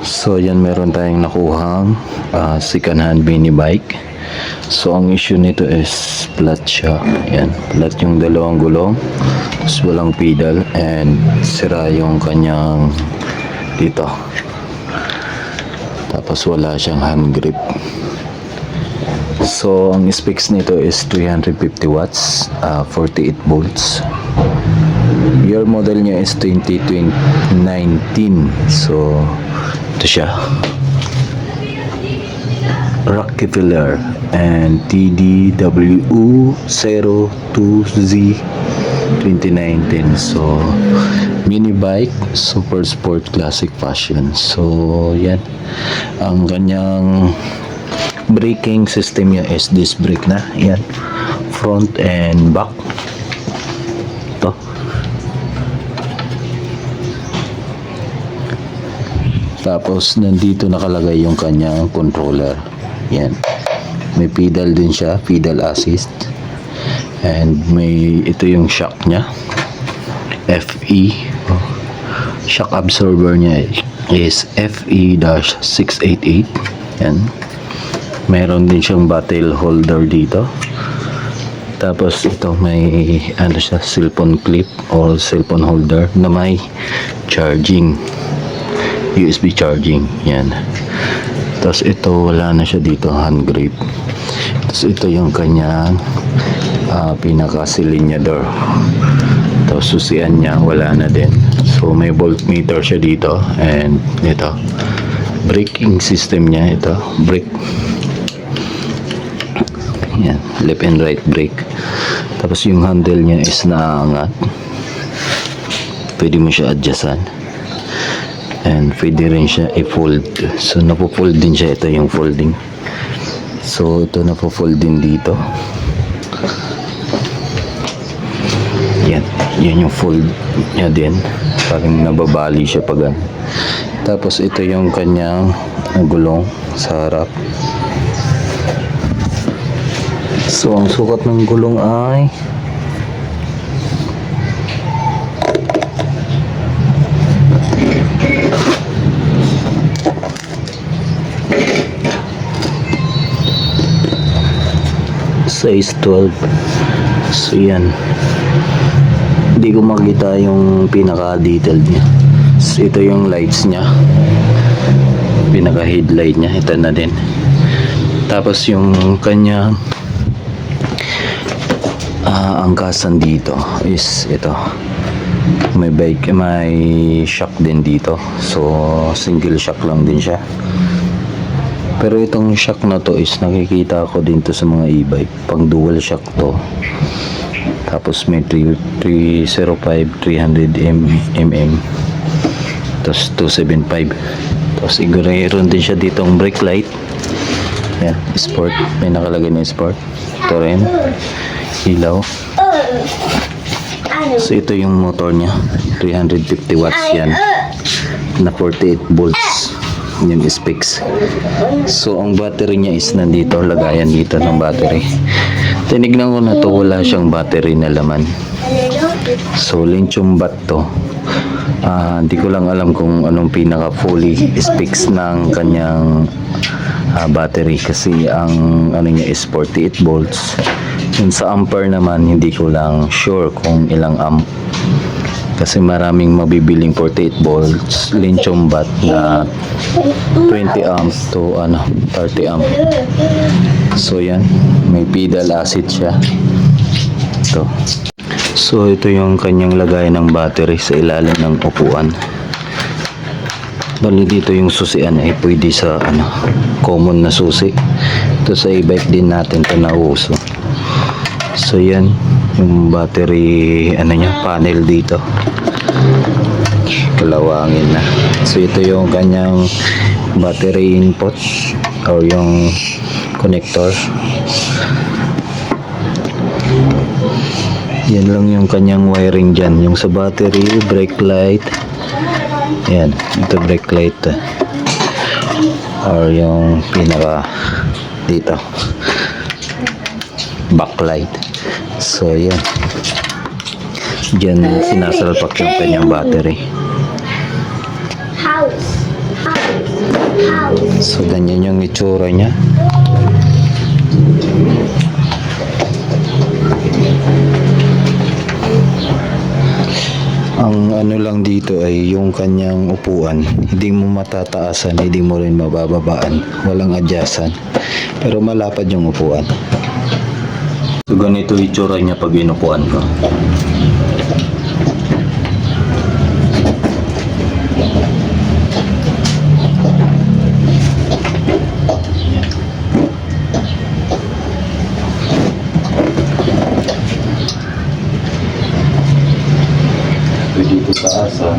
So yan, meron tayong nakuhang second hand mini bike. So ang issue nito is flat siya. Yan, flat yung dalawang gulong, tapos walang pedal, and sira yung kanyang dito. Tapos wala siyang hand grip. So ang specs nito is 350 watts, 48 volts. Year model niya is 2019. So ito siya, Rockefeller and TDW02Z 2019. So mini bike, super sport, classic fashion. So yan, ang kanyang braking system niya is disc brake na. Yan, front and back. Ito. Tapos nandito nakalagay yung kanyang controller. Yan. May pedal din siya, pedal assist. And ito yung shock niya. FE. Shock absorber niya is FE-688. Yan. Meron din siyang bottle holder dito. Tapos ito may siya, cellphone clip or cellphone holder na may charging. USB charging. Yan. Tapos ito wala na siya dito, hand grip. Tapos ito yung kanyang pinaka-cylinder. Tapos susian niya wala na din. So may voltmeter siya dito, and ito braking system niya, ito brake. Yan, left and right brake. Tapos yung handle niya is naangat. Pwede mo siya adjustan. And pwede rin siya i-fold. So napo-fold din siya. Ito yung folding. So ito napo-fold din dito. Yan. Yan yung fold niya din. Parang nababali siya pag ano. Tapos ito yung kanyang gulong sa harap. So ang sukat ng gulong ay 12. So yan, hindi ko makita yung pinaka detailed niya. So ito yung lights niya, pinaka headlight niya, ito na din. Tapos yung kanya angkasan dito is ito, may shock din dito. So single shock lang din siya. Pero itong shock na to is nakikita ko din to sa mga e-bike, pang dual shock to. Tapos may 305 300 mm, tapos 275. Tapos mayroon din siya ditong brake light. Yan, sport, may nakalagay na sport. Ito rin, ilaw. So ito yung motor niya, 350 watts yan, na 48 volts yung specs. So ang battery niya is nandito, lagayan dito ng battery. Tinignan ko na to, wala siyang battery na laman. So lithium bat to. Hindi ko lang alam kung anong pinaka fully specs ng kanyang battery, kasi ang ano niya is 48 volts. Yung sa ampere naman hindi ko lang sure kung ilang amp, kasi maraming mabibiling 48 volts lithium bat na 20 amps to 30 amp. So yan, may pedal assist siya. Ito. So ito yung kanyang lagay ng battery sa ilalim ng upuan. Bali dito yung susian ay pwede sa common na susi. Ito sa e-bike din natin ito nauso. So yan yung battery niya, panel dito. Kalawangin na. So ito yung kanyang battery input or yung connector. Yan lang yung kanyang wiring dyan. Yung sa battery, brake light. Yan, ito brake light. Or yung pinaka dito, backlight. So yan, dyan sinasalpak yung kanyang battery. House. So ganyan yung itsura niya. Ang ano lang dito ay yung kanyang upuan. Hindi mo matataasan, hindi mo rin mabababaan. Walang adyasan. Pero malapad yung upuan. So ganito itsura niya pag inupuan ko. Dito sa asa.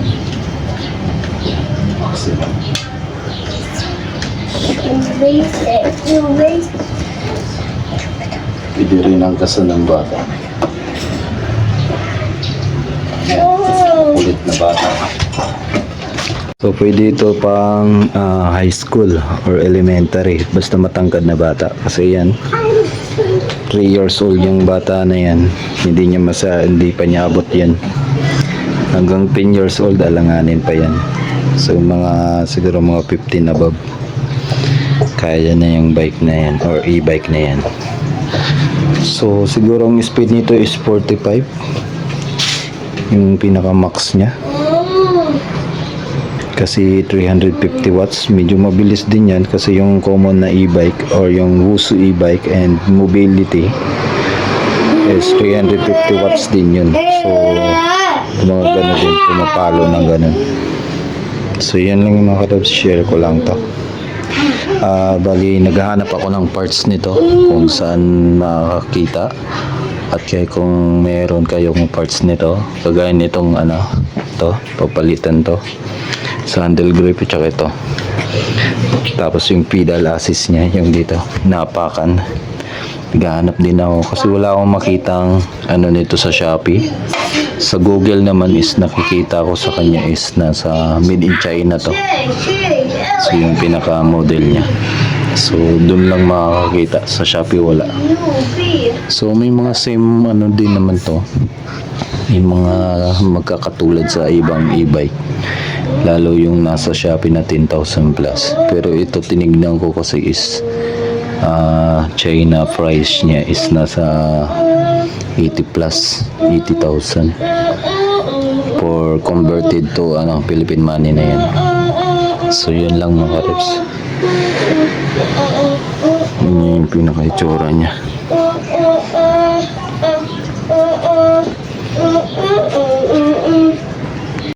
Pwede rin ang kasa ng bata. Kulit na bata. So pwede ito pang high school or elementary. Basta matangkad na bata. Kasi yan, 3 years old yung bata na yan. Hindi pa niya abot yan. Hanggang 10 years old, alanganin pa yan. So, siguro mga 15 above. Kaya na yung bike na yan, or e-bike na yan. So, siguro ang speed nito is 45. Yung pinaka-max niya. Kasi 350 watts, medyo mabilis din yan. Kasi yung common na e-bike, or yung Wusu e-bike and mobility is 350 watts din yun. So, mga gano'n din, pumapalo ng gano'n. So yan lang yung mga katabs, share ko lang to. Bali naghahanap ako ng parts nito kung saan makakita, at kaya kung meron kayong parts nito kagaya nitong to, papalitan to sa handle grip at saka ito, tapos yung pedal assist nya yung dito napakan. Naghahanap din ako kasi wala akong makitang nito sa Shopee. Sa Google naman is nakikita ko sa kanya is nasa made in China to. So yung pinaka model niya. So dun lang makakita, sa Shopee wala. So may mga same din naman to. Yung mga magkakatulad sa ibang e-bike. Lalo yung nasa Shopee na 10,000 plus. Pero ito tinignan ko kasi is China price niya is nasa 80 plus, 80,000 for converted to Philippine money na yan. So yun lang mga reps. Yun yung pinaka-itsura niya.